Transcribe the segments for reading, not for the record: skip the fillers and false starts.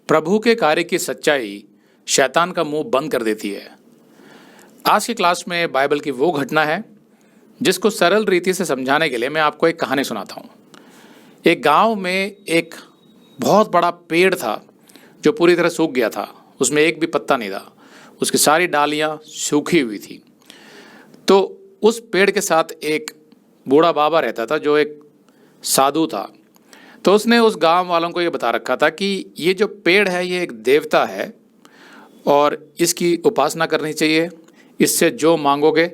प्रभु के कार्य की सच्चाई शैतान का मुंह बंद कर देती है। आज की क्लास में बाइबल की वो घटना है जिसको सरल रीति से समझाने के लिए मैं आपको एक कहानी सुनाता हूँ। एक गांव में एक बहुत बड़ा पेड़ था जो पूरी तरह सूख गया था। उसमें एक भी पत्ता नहीं था, उसकी सारी डालियाँ सूखी हुई थी। तो उस पेड़ के साथ एक बूढ़ा बाबा रहता था जो एक साधु था। तो उसने उस गांव वालों को ये बता रखा था कि ये जो पेड़ है ये एक देवता है और इसकी उपासना करनी चाहिए, इससे जो मांगोगे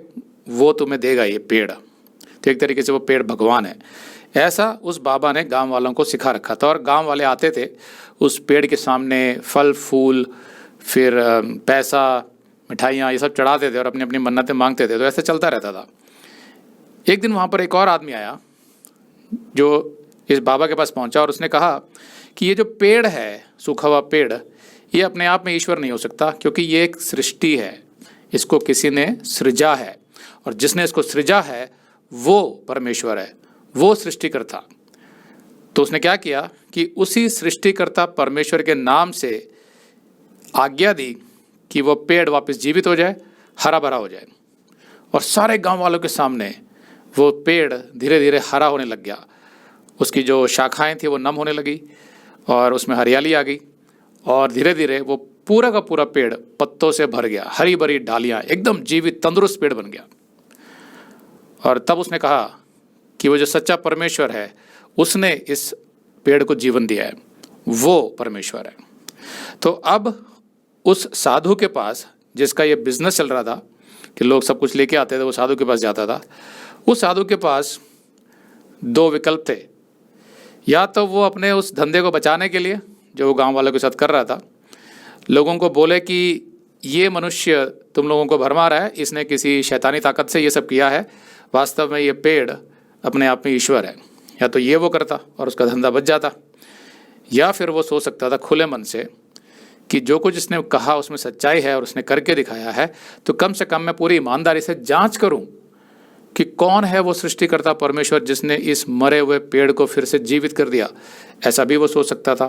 वो तुम्हें देगा ये पेड़। तो एक तरीके से वो पेड़ भगवान है, ऐसा उस बाबा ने गांव वालों को सिखा रखा था। और गांव वाले आते थे उस पेड़ के सामने फल फूल, फिर पैसा, मिठाइयाँ, ये सब चढ़ाते थे और अपनी अपनी मन्नतें मांगते थे। तो ऐसे चलता रहता था। एक दिन वहाँ पर एक और आदमी आया जो इस बाबा के पास पहुंचा और उसने कहा कि ये जो पेड़ है, सूखा हुआ पेड़, ये अपने आप में ईश्वर नहीं हो सकता, क्योंकि ये एक सृष्टि है, इसको किसी ने सृजा है और जिसने इसको सृजा है वो परमेश्वर है, वो सृष्टिकर्ता। तो उसने क्या किया कि उसी सृष्टिकर्ता परमेश्वर के नाम से आज्ञा दी कि वो पेड़ वापस जीवित हो जाए, हरा भरा हो जाए। और सारे गांव वालों के सामने वो पेड़ धीरे धीरे हरा होने लग गया। उसकी जो शाखाएं थी वो नम होने लगी और उसमें हरियाली आ गई और धीरे धीरे वो पूरा का पूरा पेड़ पत्तों से भर गया, हरी भरी डालियां, एकदम जीवित तंदुरुस्त पेड़ बन गया। और तब उसने कहा कि वो जो सच्चा परमेश्वर है उसने इस पेड़ को जीवन दिया है, वो परमेश्वर है। तो अब उस साधु के पास, जिसका ये बिजनेस चल रहा था कि लोग सब कुछ लेके आते थे, वो साधु के पास जाता था। उस साधु के पास दो विकल्प थे। या तो वो अपने उस धंधे को बचाने के लिए जो वो गांव वालों के साथ कर रहा था, लोगों को बोले कि ये मनुष्य तुम लोगों को भरमा रहा है, इसने किसी शैतानी ताकत से ये सब किया है, वास्तव में ये पेड़ अपने आप में ईश्वर है। या तो ये वो करता और उसका धंधा बच जाता, या फिर वो सोच सकता था खुले मन से कि जो कुछ इसने कहा उसमें सच्चाई है और उसने करके दिखाया है, तो कम से कम मैं पूरी ईमानदारी से जांच करूं कि कौन है वो सृष्टिकर्ता परमेश्वर जिसने इस मरे हुए पेड़ को फिर से जीवित कर दिया। ऐसा भी वो सोच सकता था।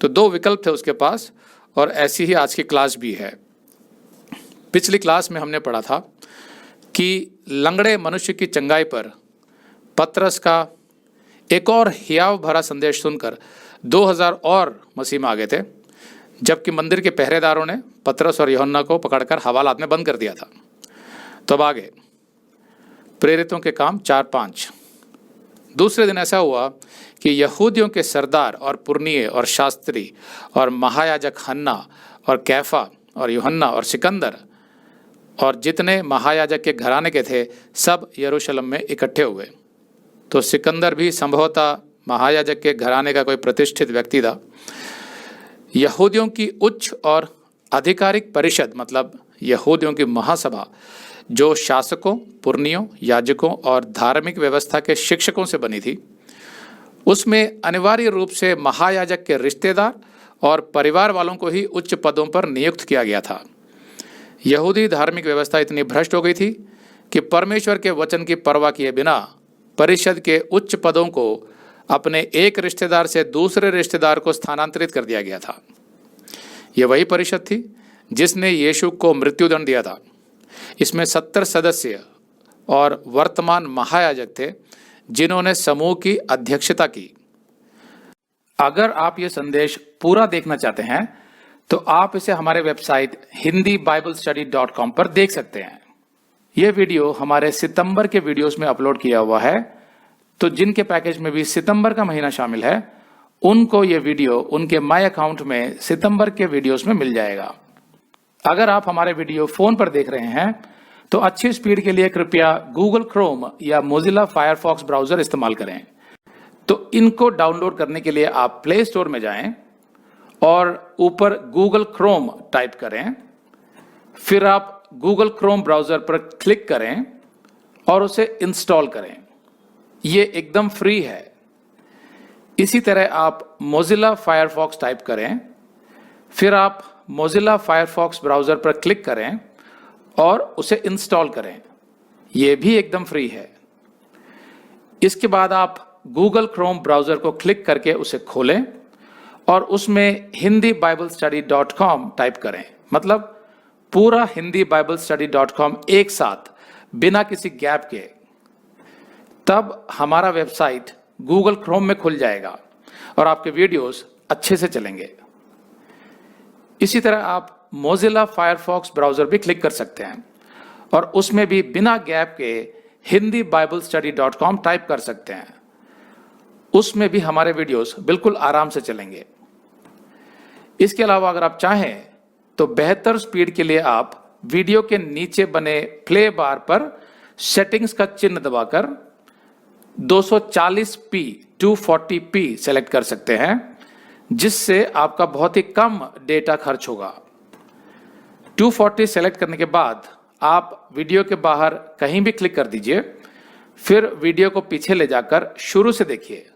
तो दो विकल्प थे उसके पास, और ऐसी ही आज की क्लास भी है। पिछली क्लास में हमने पढ़ा था कि लंगड़े मनुष्य की चंगाई पर पतरस का एक और हियाव भरा संदेश सुनकर 2000 और मसीह में आ गए थे, जबकि मंदिर के पहरेदारों ने पतरस और यूहन्ना को पकड़कर हवालात में बंद कर दिया था। तो अब आगे प्रेरितों के काम 4-5। दूसरे दिन ऐसा हुआ कि यहूदियों के सरदार और पुरनिये और शास्त्री और महायाजक हन्ना और कैफा और यूहन्ना और सिकंदर और जितने महायाजक के घराने के थे सब यरूशलेम में इकट्ठे हुए। तो सिकंदर भी संभवतः महायाजक के घराने का कोई प्रतिष्ठित व्यक्ति था। यहूदियों की उच्च और आधिकारिक परिषद, मतलब यहूदियों की महासभा, जो शासकों, पुरनियों, याजकों और धार्मिक व्यवस्था के शिक्षकों से बनी थी, उसमें अनिवार्य रूप से महायाजक के रिश्तेदार और परिवार वालों को ही उच्च पदों पर नियुक्त किया गया था। यहूदी धार्मिक व्यवस्था इतनी भ्रष्ट हो गई थी कि परमेश्वर के वचन की परवाह किए बिना परिषद के उच्च पदों को अपने एक रिश्तेदार से दूसरे रिश्तेदार को स्थानांतरित कर दिया गया था। यह वही परिषद थी जिसने यीशु को मृत्युदंड दिया था। इसमें 70 सदस्य और वर्तमान महायाजक थे जिन्होंने समूह की अध्यक्षता की। अगर आप ये संदेश पूरा देखना चाहते हैं तो आप इसे हमारे वेबसाइट hindiBiblestudy.com पर देख सकते हैं। यह वीडियो हमारे सितंबर के वीडियोस में अपलोड किया हुआ है, तो जिनके पैकेज में भी सितंबर का महीना शामिल है उनको ये वीडियो उनके माय अकाउंट में सितंबर के वीडियोस में मिल जाएगा। अगर आप हमारे वीडियो फोन पर देख रहे हैं तो अच्छी स्पीड के लिए कृपया गूगल क्रोम या मोजिला फायरफॉक्स ब्राउजर इस्तेमाल करें। तो इनको डाउनलोड करने के लिए आप प्ले स्टोर में जाएं और ऊपर गूगल क्रोम टाइप करें, फिर आप गूगल क्रोम ब्राउजर पर क्लिक करें और उसे इंस्टॉल करें। ये एकदम फ्री है। इसी तरह आप मोजिला फायरफॉक्स टाइप करें, फिर आप मोजिला फायरफॉक्स ब्राउजर पर क्लिक करें और उसे इंस्टॉल करें। यह भी एकदम फ्री है। इसके बाद आप गूगल क्रोम ब्राउजर को क्लिक करके उसे खोलें और उसमें hindibiblesteady.com टाइप करें, मतलब पूरा hindibiblesteady.com एक साथ बिना किसी गैप के, तब हमारा वेबसाइट गूगल क्रोम में खुल जाएगा और आपके वीडियोस अच्छे से चलेंगे। इसी तरह आप मोजिला फायरफॉक्स ब्राउजर भी क्लिक कर सकते हैं और उसमें भी बिना गैप के hindibiblesteady.com टाइप कर सकते हैं। उसमें भी हमारे वीडियोस बिल्कुल आराम से चलेंगे। इसके अलावा अगर आप चाहें तो बेहतर स्पीड के लिए आप वीडियो के नीचे बने प्ले बार पर सेटिंग्स का चिन्ह दबाकर 240p 240p सेलेक्ट कर सकते हैं, जिससे आपका बहुत ही कम डेटा खर्च होगा। 240 सेलेक्ट करने के बाद आप वीडियो के बाहर कहीं भी क्लिक कर दीजिए, फिर वीडियो को पीछे ले जाकर शुरू से देखिए।